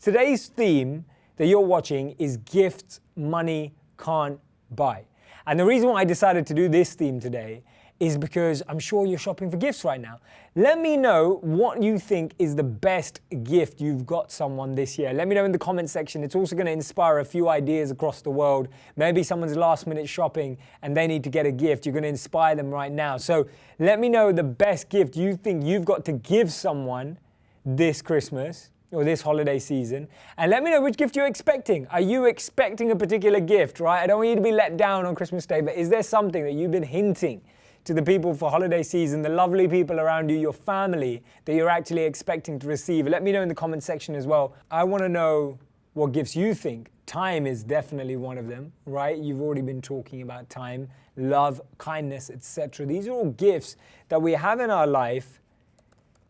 Today's theme that you're watching is gifts money can't buy. And the reason why I decided to do this theme today is because I'm sure you're shopping for gifts right now. Let me know what you think is the best gift you've got someone this year. Let me know in the comment section. It's also going to inspire a few ideas across the world. Maybe someone's last minute shopping and they need to get a gift. You're going to inspire them right now. So let me know the best gift you think you've got to give someone this Christmas or this holiday season. And let me know which gift you're expecting. Are you expecting a particular gift, right? I don't want you to be let down on Christmas Day, but is there something that you've been hinting to the people for holiday season, the lovely people around you, your family, that you're actually expecting to receive? Let me know in the comment section as well. I want to know what gifts you think. Time is definitely one of them, right? You've already been talking about time, love, kindness, etc. These are all gifts that we have in our life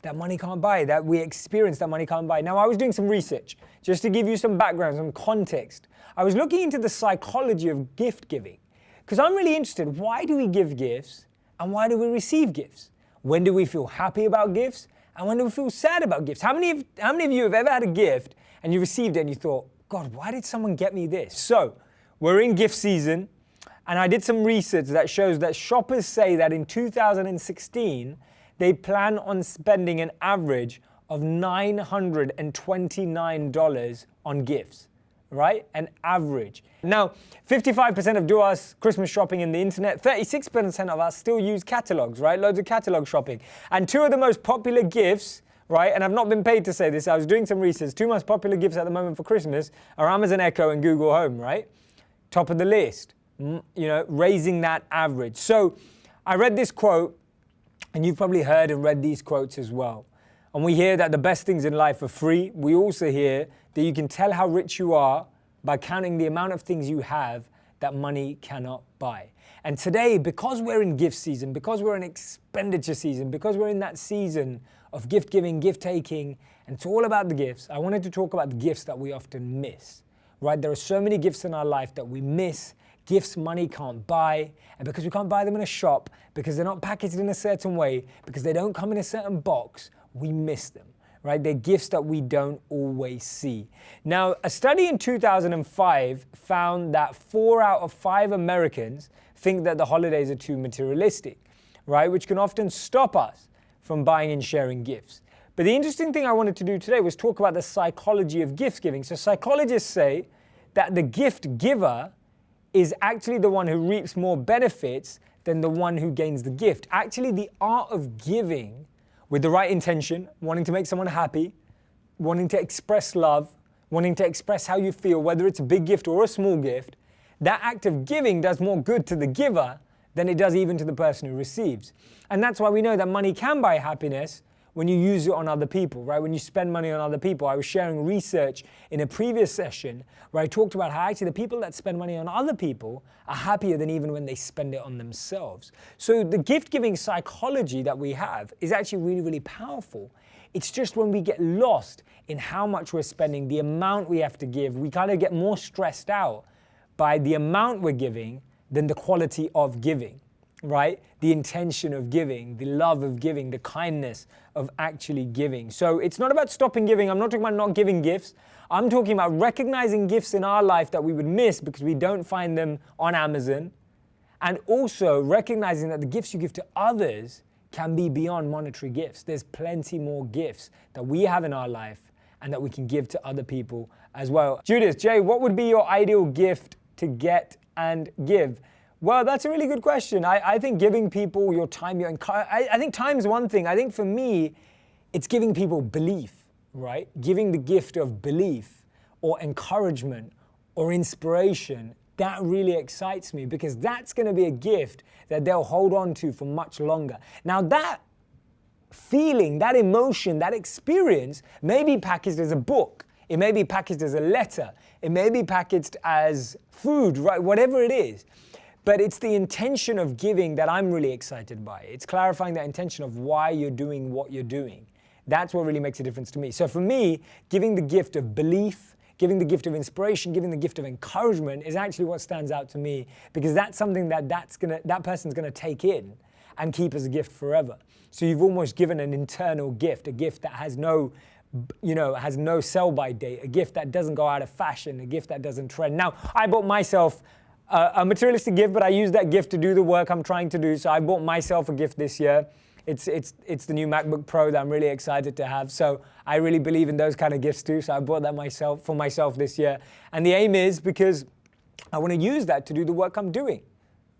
that money can't buy, that we experience that money can't buy. Now, I was doing some research just to give you some background, some context. I was looking into the psychology of gift giving because I'm really interested. Why do we give gifts? And why do we receive gifts? When do we feel happy about gifts? And when do we feel sad about gifts? How many of you have ever had a gift and you received it and you thought, God, why did someone get me this? So we're in gift season, and I did some research that shows that shoppers say that in 2016, they plan on spending an average of $929 on gifts. Right? An average. Now, 55% of do us Christmas shopping in the internet, 36% of us still use catalogs, right? Loads of catalog shopping. And two of the most popular gifts, right? And I've not been paid to say this, I was doing some research. Two most popular gifts at the moment for Christmas are Amazon Echo and Google Home, right? Top of the list, raising that average. So I read this quote, and you've probably heard and read these quotes as well. And we hear that the best things in life are free. We also hear that you can tell how rich you are by counting the amount of things you have that money cannot buy. And today, because we're in gift season, because we're in expenditure season, because we're in that season of gift giving, gift taking, and it's all about the gifts, I wanted to talk about the gifts that we often miss, right? There are so many gifts in our life that we miss. Gifts money can't buy, and because we can't buy them in a shop, because they're not packaged in a certain way, because they don't come in a certain box, we miss them, right? They're gifts that we don't always see. Now, a study in 2005 found that 4 out of 5 Americans think that the holidays are too materialistic, right? Which can often stop us from buying and sharing gifts. But the interesting thing I wanted to do today was talk about the psychology of gift giving. So psychologists say that the gift giver is actually the one who reaps more benefits than the one who gains the gift. Actually, the art of giving with the right intention, wanting to make someone happy, wanting to express love, wanting to express how you feel, whether it's a big gift or a small gift, that act of giving does more good to the giver than it does even to the person who receives. And that's why we know that money can buy happiness when you use it on other people, right? When you spend money on other people. I was sharing research in a previous session where I talked about how actually the people that spend money on other people are happier than even when they spend it on themselves. So the gift-giving psychology that we have is actually really, really powerful. It's just when we get lost in how much we're spending, the amount we have to give, we kind of get more stressed out by the amount we're giving than the quality of giving. Right? The intention of giving, the love of giving, the kindness of actually giving. So it's not about stopping giving. I'm not talking about not giving gifts. I'm talking about recognizing gifts in our life that we would miss because we don't find them on Amazon. And also recognizing that the gifts you give to others can be beyond monetary gifts. There's plenty more gifts that we have in our life and that we can give to other people as well. Judith, Jay, what would be your ideal gift to get and give? Well, that's a really good question. I think giving people your time, I think time is one thing. I think for me, it's giving people belief, right? Giving the gift of belief or encouragement or inspiration. That really excites me because that's going to be a gift that they'll hold on to for much longer. Now that feeling, that emotion, that experience may be packaged as a book. It may be packaged as a letter. It may be packaged as food, right? Whatever it is. But it's the intention of giving that I'm really excited by. It's clarifying that intention of why you're doing what you're doing. That's what really makes a difference to me. So for me, giving the gift of belief, giving the gift of inspiration, giving the gift of encouragement is actually what stands out to me because that's something that person's gonna take in and keep as a gift forever. So you've almost given an internal gift, a gift that has no has no sell-by date, a gift that doesn't go out of fashion, a gift that doesn't trend. Now, I bought myself a materialistic gift, but I use that gift to do the work I'm trying to do. So I bought myself a gift this year. It's the new MacBook Pro that I'm really excited to have. So I really believe in those kind of gifts too. So I bought that for myself this year. And the aim is because I want to use that to do the work I'm doing,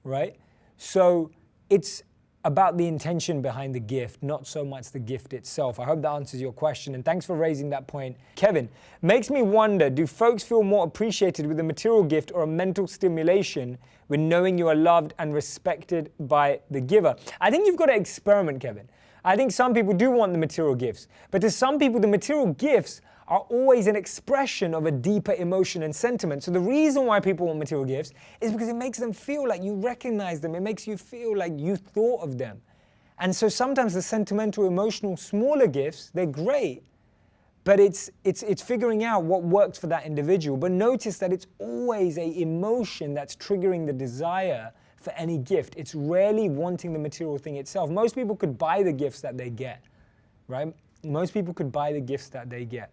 right? So it's about the intention behind the gift, not so much the gift itself. I hope that answers your question, and thanks for raising that point. Kevin, makes me wonder, do folks feel more appreciated with a material gift or a mental stimulation when knowing you are loved and respected by the giver? I think you've got to experiment, Kevin. I think some people do want the material gifts, but to some people, the material gifts are always an expression of a deeper emotion and sentiment. So the reason why people want material gifts is because it makes them feel like you recognize them. It makes you feel like you thought of them. And so sometimes the sentimental, emotional, smaller gifts, they're great, but it's figuring out what works for that individual. But notice that it's always an emotion that's triggering the desire for any gift. It's rarely wanting the material thing itself. Most people could buy the gifts that they get, right? Most people could buy the gifts that they get.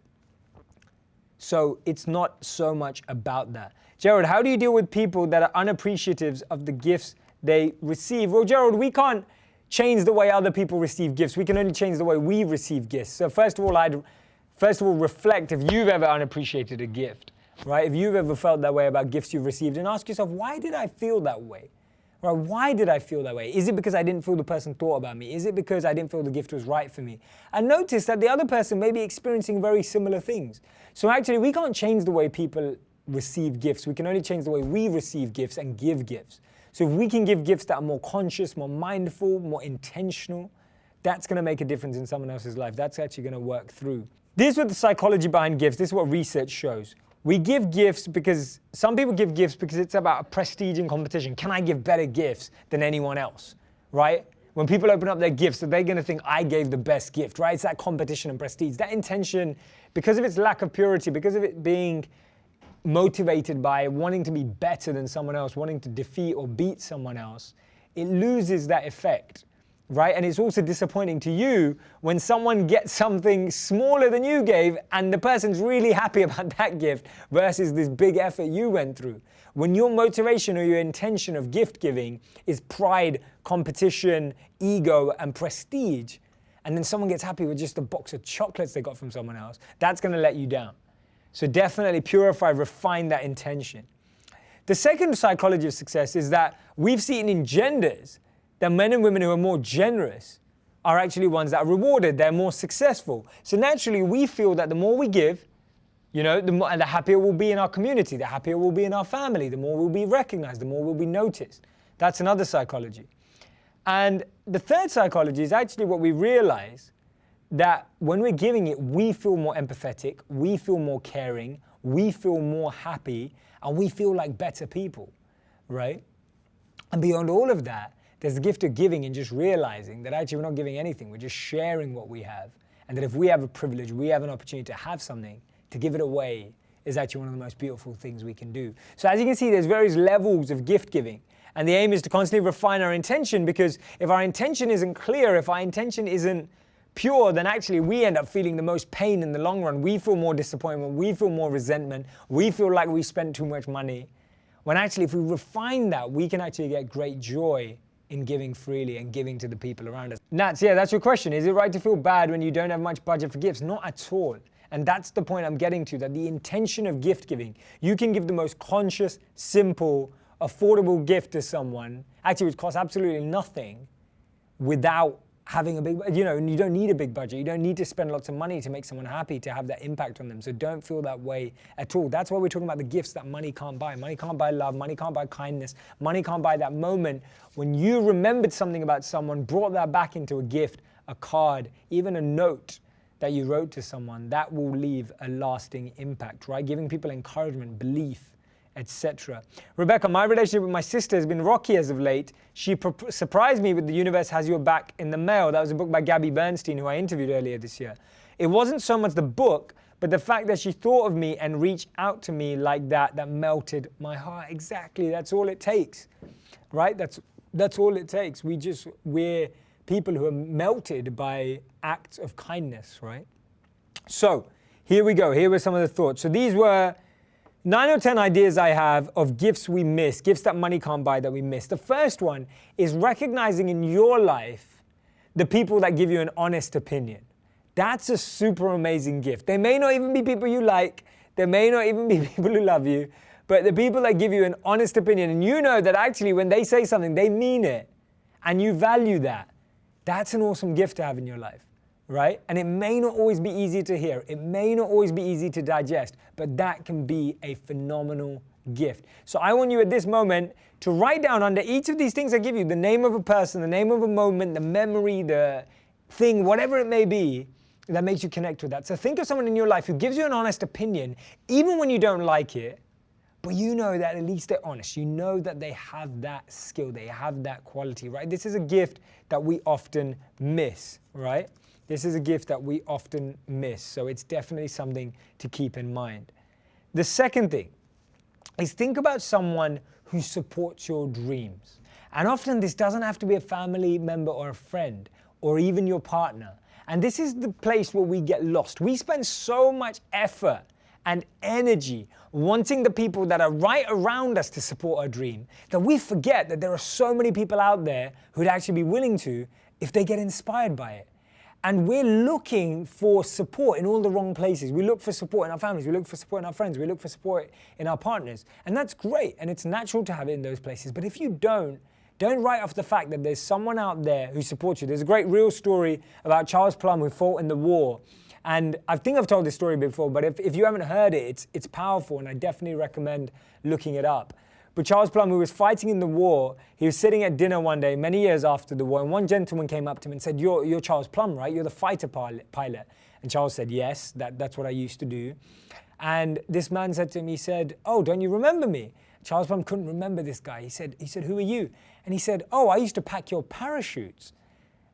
So it's not so much about that. Gerald, how do you deal with people that are unappreciative of the gifts they receive? Well, Gerald, we can't change the way other people receive gifts. We can only change the way we receive gifts. So first of all, reflect if you've ever unappreciated a gift, right? If you've ever felt that way about gifts you've received, and ask yourself, why did I feel that way? Right? Why did I feel that way? Is it because I didn't feel the person thought about me? Is it because I didn't feel the gift was right for me? And notice that the other person may be experiencing very similar things. So actually, we can't change the way people receive gifts. We can only change the way we receive gifts and give gifts. So if we can give gifts that are more conscious, more mindful, more intentional, that's going to make a difference in someone else's life. That's actually going to work through. This is what the psychology behind gifts. This is what research shows. We give gifts because some people give gifts because it's about prestige and competition. Can I give better gifts than anyone else, right? When people open up their gifts, are they going to think I gave the best gift, right? It's that competition and prestige. That intention, because of its lack of purity, because of it being motivated by wanting to be better than someone else, wanting to defeat or beat someone else, it loses that effect. Right? And it's also disappointing to you when someone gets something smaller than you gave and the person's really happy about that gift versus this big effort you went through. When your motivation or your intention of gift giving is pride, competition, ego, and prestige, and then someone gets happy with just a box of chocolates they got from someone else, that's going to let you down. So definitely purify, refine that intention. The second psychology of success is that we've seen in genders that men and women who are more generous are actually ones that are rewarded. They're more successful. So naturally, we feel that the more we give, the happier we'll be in our community, the happier we'll be in our family, the more we'll be recognized, the more we'll be noticed. That's another psychology. And the third psychology is actually what we realize, that when we're giving it, we feel more empathetic, we feel more caring, we feel more happy, and we feel like better people, right? And beyond all of that, there's the gift of giving and just realizing that actually we're not giving anything, we're just sharing what we have. And that if we have a privilege, we have an opportunity to have something, to give it away is actually one of the most beautiful things we can do. So as you can see, there's various levels of gift giving. And the aim is to constantly refine our intention, because if our intention isn't clear, if our intention isn't pure, then actually we end up feeling the most pain in the long run. We feel more disappointment, we feel more resentment, we feel like we spent too much money. When actually if we refine that, we can actually get great joy in giving freely and giving to the people around us. Nats, yeah, that's your question. Is it right to feel bad when you don't have much budget for gifts? Not at all. And that's the point I'm getting to, that the intention of gift giving, you can give the most conscious, simple, affordable gift to someone, actually which costs absolutely nothing, without having a big, and you don't need a big budget. You don't need to spend lots of money to make someone happy, to have that impact on them. So don't feel that way at all. That's why we're talking about the gifts that money can't buy. Money can't buy love. Money can't buy kindness. Money can't buy that moment when you remembered something about someone, brought that back into a gift, a card, even a note that you wrote to someone. That will leave a lasting impact, right? Giving people encouragement, belief, etc. Rebecca, my relationship with my sister has been rocky as of late. She surprised me with The Universe Has Your Back in the mail. That was a book by Gabby Bernstein, who I interviewed earlier this year. It wasn't so much the book, but the fact that she thought of me and reached out to me like that melted my heart. Exactly, that's all it takes, right? That's all it takes. We're people who are melted by acts of kindness, right? So here we go. Here were some of the thoughts. So these were 9 or 10 ideas I have of gifts we miss, gifts that money can't buy that we miss. The first one is recognizing in your life the people that give you an honest opinion. That's a super amazing gift. They may not even be people you like. They may not even be people who love you. But the people that give you an honest opinion, and you know that actually when they say something, they mean it, and you value that, that's an awesome gift to have in your life, right? And it may not always be easy to hear. It may not always be easy to digest, but that can be a phenomenal gift. So I want you at this moment to write down under each of these things I give you, the name of a person, the name of a moment, the memory, the thing, whatever it may be, that makes you connect with that. So think of someone in your life who gives you an honest opinion, even when you don't like it, but you know that at least they're honest. You know that they have that skill, they have that quality, right? This is a gift that we often miss, right? This is a gift that we often miss. So it's definitely something to keep in mind. The second thing is think about someone who supports your dreams. And often this doesn't have to be a family member or a friend or even your partner. And this is the place where we get lost. We spend so much effort and energy wanting the people that are right around us to support our dream that we forget that there are so many people out there who'd actually be willing to if they get inspired by it. And we're looking for support in all the wrong places. We look for support in our families, we look for support in our friends, we look for support in our partners. And that's great, and it's natural to have it in those places. But if you don't write off the fact that there's someone out there who supports you. There's a great real story about Charles Plumb who fought in the war. And I think I've told this story before, but if you haven't heard it, it's powerful, and I definitely recommend looking it up. But Charles Plumb, who was fighting in the war, he was sitting at dinner one day, many years after the war, and one gentleman came up to him and said, you're Charles Plumb, right? You're the fighter pilot. And Charles said, yes, that's what I used to do. And this man said to him, he said, oh, don't you remember me? Charles Plumb couldn't remember this guy. He said, who are you? And he said, oh, I used to pack your parachutes.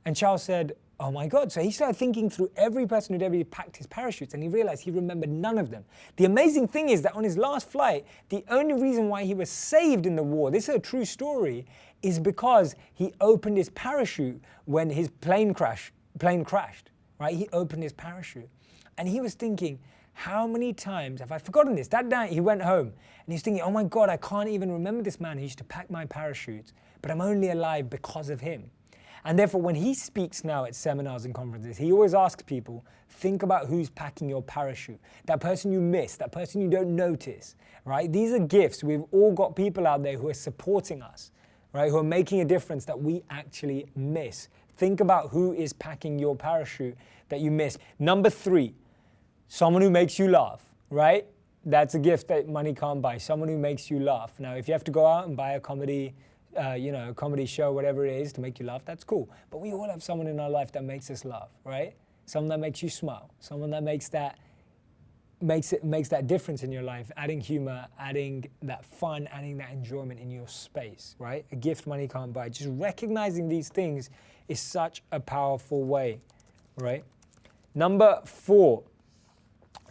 And Charles said, oh my God. So he started thinking through every person who'd ever packed his parachutes, and he realized he remembered none of them. The amazing thing is that on his last flight, the only reason why he was saved in the war, this is a true story, is because he opened his parachute when his plane crashed, right? He opened his parachute. And he was thinking, how many times have I forgotten this? That night he went home and he's thinking, oh my God, I can't even remember this man who used to pack my parachutes, but I'm only alive because of him. And therefore, when he speaks now at seminars and conferences, he always asks people, think about who's packing your parachute. That person you miss, that person you don't notice, right? These are gifts. We've all got people out there who are supporting us, right? Who are making a difference that we actually miss. Think about who is packing your parachute that you miss. Number 3, someone who makes you laugh, right? That's a gift that money can't buy. Someone who makes you laugh. Now, if you have to go out and buy a comedy show, whatever it is, to make you laugh, that's cool. But we all have someone in our life that makes us laugh, right? Someone that makes you smile. Someone that makes that difference in your life, adding humor, adding that fun, adding that enjoyment in your space, right? A gift money can't buy. Just recognizing these things is such a powerful way, right? Number 4,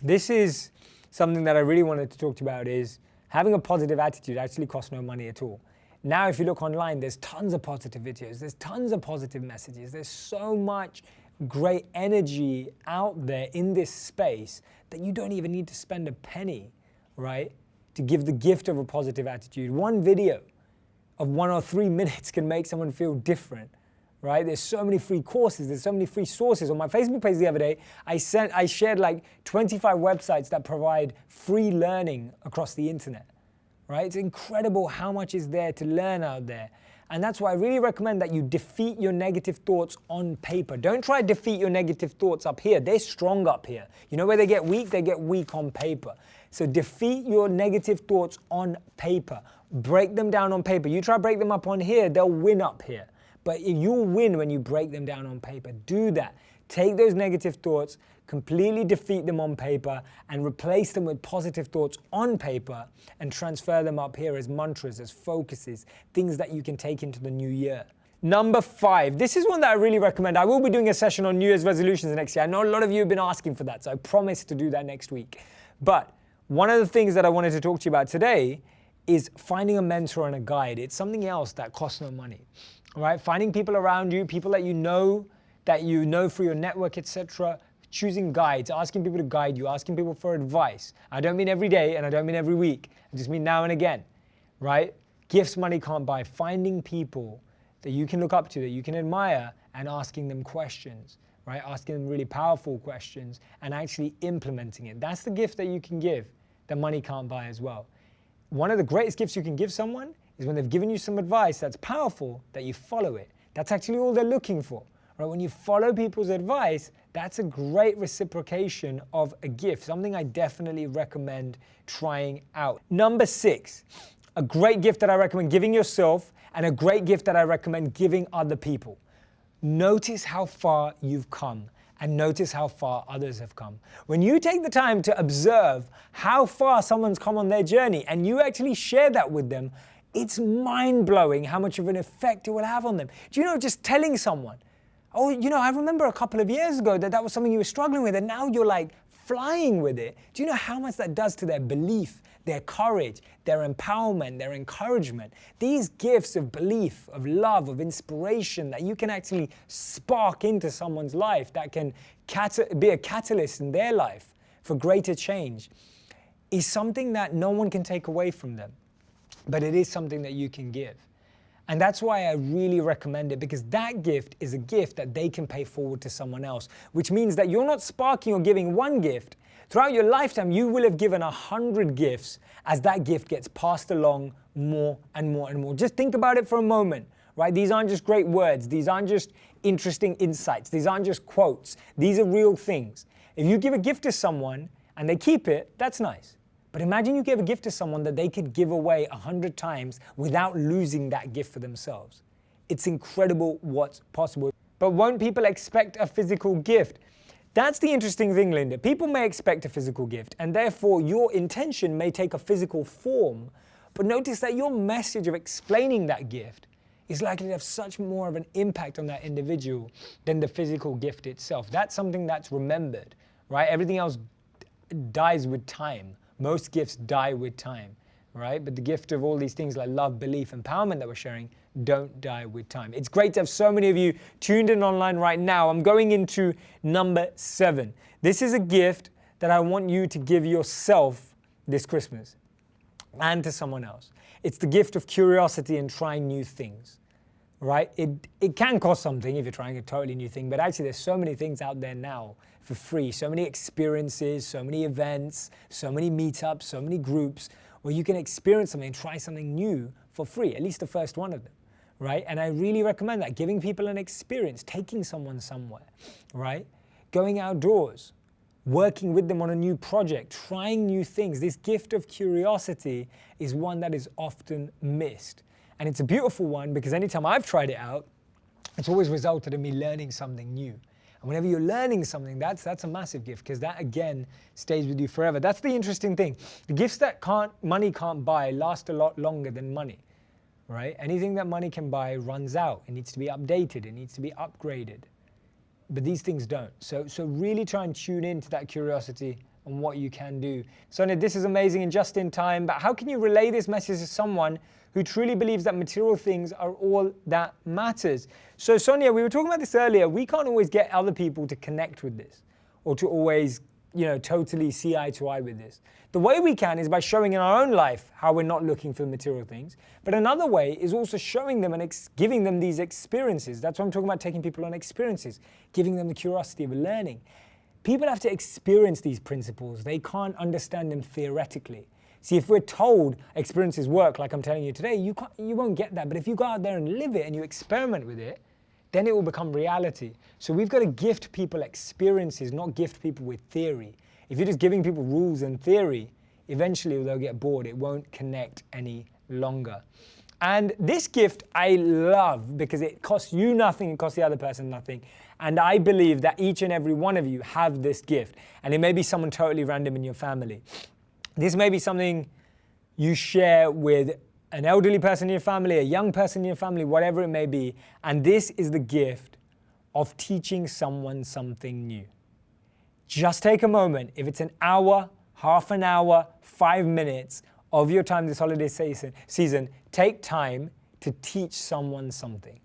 this is something that I really wanted to talk to you about, is having a positive attitude actually costs no money at all. Now, if you look online, there's tons of positive videos, there's tons of positive messages, there's so much great energy out there in this space that you don't even need to spend a penny, right, to give the gift of a positive attitude. One video of 1 or 3 minutes can make someone feel different, right? There's so many free courses, there's so many free sources. On my Facebook page the other day, I shared like 25 websites that provide free learning across the internet. Right? It's incredible how much is there to learn out there. And that's why I really recommend that you defeat your negative thoughts on paper. Don't try to defeat your negative thoughts up here. They're strong up here. You know where they get weak? They get weak on paper. So defeat your negative thoughts on paper. Break them down on paper. You try to break them up on here, they'll win up here. But you'll win when you break them down on paper. Do that. Take those negative thoughts, completely defeat them on paper, and replace them with positive thoughts on paper, and transfer them up here as mantras, as focuses, things that you can take into the new year. Number 5, this is one that I really recommend. I will be doing a session on New Year's resolutions next year. I know a lot of you have been asking for that, so I promise to do that next week. But one of the things that I wanted to talk to you about today is finding a mentor and a guide. It's something else that costs no money, all right? Finding people around you, people that you know through your network, etc., choosing guides, asking people to guide you, asking people for advice. I don't mean every day and I don't mean every week. I just mean now and again, right? Gifts money can't buy. Finding people that you can look up to, that you can admire, and asking them questions, right? Asking them really powerful questions and actually implementing it. That's the gift that you can give that money can't buy as well. One of the greatest gifts you can give someone is when they've given you some advice that's powerful, that you follow it. That's actually all they're looking for, right? When you follow people's advice, that's a great reciprocation of a gift, something I definitely recommend trying out. Number 6, a great gift that I recommend giving yourself and a great gift that I recommend giving other people. Notice how far you've come and notice how far others have come. When you take the time to observe how far someone's come on their journey and you actually share that with them, it's mind-blowing how much of an effect it will have on them. Do you know, just telling someone, oh, you know, I remember a couple of years ago that was something you were struggling with and now you're like flying with it. Do you know how much that does to their belief, their courage, their empowerment, their encouragement? These gifts of belief, of love, of inspiration that you can actually spark into someone's life, that can be a catalyst in their life for greater change, is something that no one can take away from them. But it is something that you can give. And that's why I really recommend it, because that gift is a gift that they can pay forward to someone else, which means that you're not sparking or giving one gift. Throughout your lifetime, you will have given 100 gifts as that gift gets passed along more and more and more. Just think about it for a moment, right? These aren't just great words. These aren't just interesting insights. These aren't just quotes. These are real things. If you give a gift to someone and they keep it, that's nice. But imagine you gave a gift to someone that they could give away 100 times without losing that gift for themselves. It's incredible what's possible. But won't people expect a physical gift? That's the interesting thing, Linda. People may expect a physical gift, and therefore your intention may take a physical form. But notice that your message of explaining that gift is likely to have such more of an impact on that individual than the physical gift itself. That's something that's remembered, right? Everything else dies with time. Most gifts die with time, right? But the gift of all these things like love, belief, empowerment that we're sharing don't die with time. It's great to have so many of you tuned in online right now. I'm going into number 7. This is a gift that I want you to give yourself this Christmas and to someone else. It's the gift of curiosity and trying new things, right? It can cost something if you're trying a totally new thing, but actually there's so many things out there now for free, so many experiences, so many events, so many meetups, so many groups where you can experience something, try something new for free, at least the first one of them, right? And I really recommend that, giving people an experience, taking someone somewhere, right? Going outdoors, working with them on a new project, trying new things. This gift of curiosity is one that is often missed. And it's a beautiful one because anytime I've tried it out, it's always resulted in me learning something new. And whenever you're learning something, that's a massive gift, because that again stays with you forever. That's the interesting thing. The gifts that money can't buy last a lot longer than money, right? Anything that money can buy runs out. It needs to be updated. It needs to be upgraded. But these things don't. So really try and tune into that curiosity and what you can do. Sonia, this is amazing and just in time, but how can you relay this message to someone who truly believes that material things are all that matters? So Sonia, we were talking about this earlier. We can't always get other people to connect with this or to always, totally see eye to eye with this. The way we can is by showing in our own life how we're not looking for material things. But another way is also showing them and giving them these experiences. That's what I'm talking about, taking people on experiences, giving them the curiosity of learning. People have to experience these principles. They can't understand them theoretically. See, if we're told experiences work, like I'm telling you today, you won't get that. But if you go out there and live it and you experiment with it, then it will become reality. So we've got to gift people experiences, not gift people with theory. If you're just giving people rules and theory, eventually they'll get bored. It won't connect any longer. And this gift I love because it costs you nothing, it costs the other person nothing. And I believe that each and every one of you have this gift. And it may be someone totally random in your family. This may be something you share with an elderly person in your family, a young person in your family, whatever it may be. And this is the gift of teaching someone something new. Just take a moment. If it's an hour, half an hour, 5 minutes of your time this holiday season, take time to teach someone something.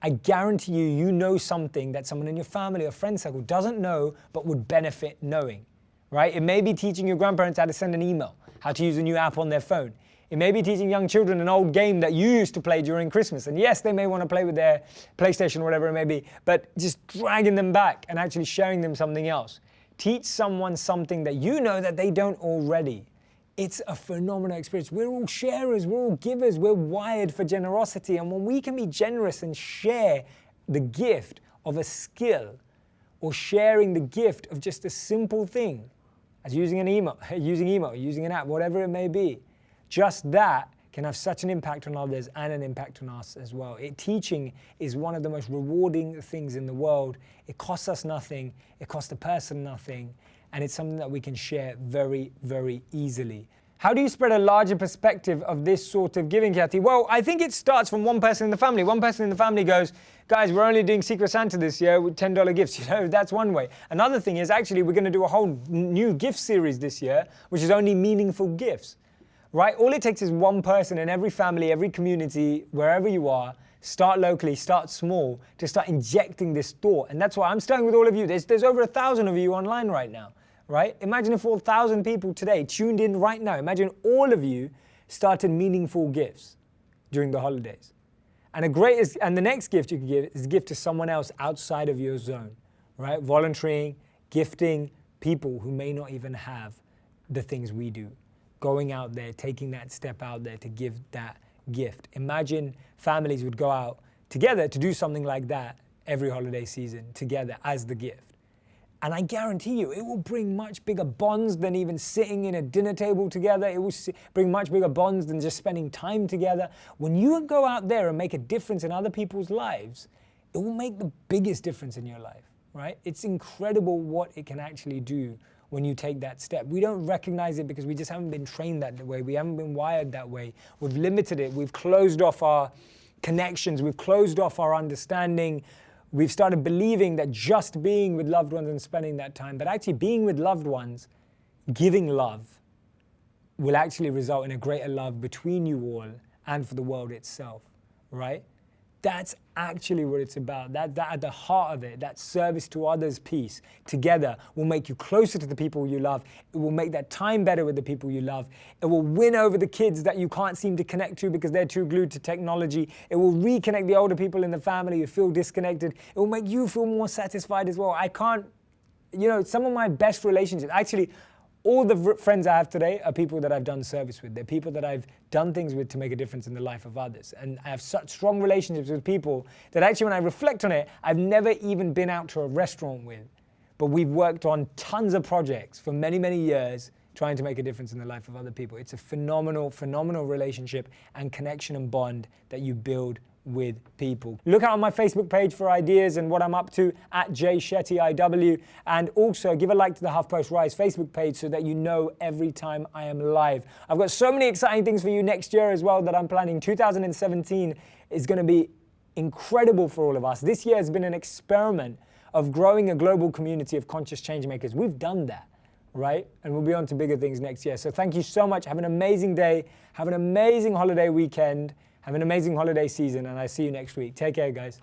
I guarantee you, you know something that someone in your family or friend circle doesn't know but would benefit knowing, right? It may be teaching your grandparents how to send an email, how to use a new app on their phone. It may be teaching young children an old game that you used to play during Christmas. And yes, they may want to play with their PlayStation or whatever it may be, but just dragging them back and actually showing them something else. Teach someone something that you know that they don't already. It's a phenomenal experience. We're all sharers, we're all givers, we're wired for generosity. And when we can be generous and share the gift of a skill or sharing the gift of just a simple thing, as using an email, using an app, whatever it may be, just that can have such an impact on others and an impact on us as well. Teaching is one of the most rewarding things in the world. It costs us nothing, it costs the person nothing, and it's something that we can share very, very easily. How do you spread a larger perspective of this sort of giving, Shetty? Well, I think it starts from one person in the family. One person in the family goes, guys, we're only doing Secret Santa this year with $10 gifts. You know, that's one way. Another thing is actually we're going to do a whole new gift series this year, which is only meaningful gifts, right? All it takes is one person in every family, every community, wherever you are, start locally, start small, to start injecting this thought. And that's why I'm starting with all of you. There's over 1,000 of you online right now, right? Imagine if 4,000 people today tuned in right now. Imagine all of you started meaningful gifts during the holidays. And the next gift you can give is a gift to someone else outside of your zone, right? Volunteering, gifting people who may not even have the things we do. Going out there, taking that step out there to give that gift. Imagine families would go out together to do something like that every holiday season together as the gift. And I guarantee you, it will bring much bigger bonds than even sitting in a dinner table together. It will bring much bigger bonds than just spending time together. When you go out there and make a difference in other people's lives, it will make the biggest difference in your life, right? It's incredible what it can actually do when you take that step. We don't recognize it because we just haven't been trained that way. We haven't been wired that way. We've limited it. We've closed off our connections. We've closed off our understanding. We've started believing that just being with loved ones and spending that time, but actually being with loved ones, giving love, will actually result in a greater love between you all and for the world itself, right? That's actually what it's about. That at the heart of it, that service to others piece together will make you closer to the people you love. It will make that time better with the people you love. It will win over the kids that you can't seem to connect to because they're too glued to technology. It will reconnect the older people in the family who feel disconnected. It will make you feel more satisfied as well. Some of my best relationships, actually, all the friends I have today are people that I've done service with. They're people that I've done things with to make a difference in the life of others. And I have such strong relationships with people that actually when I reflect on it, I've never even been out to a restaurant with. But we've worked on tons of projects for many, many years trying to make a difference in the life of other people. It's a phenomenal, phenomenal relationship and connection and bond that you build with people. Look out on my Facebook page for ideas and what I'm up to at JShettyIW, and also give a like to the HuffPost Rise Facebook page so that you know every time I am live. I've got so many exciting things for you next year as well that I'm planning. 2017 is going to be incredible for all of us. This year has been an experiment of growing a global community of conscious change makers. We've done that, right? And we'll be on to bigger things next year. So thank you so much. Have an amazing day. Have an amazing holiday weekend. Have an amazing holiday season, and I see you next week. Take care, guys.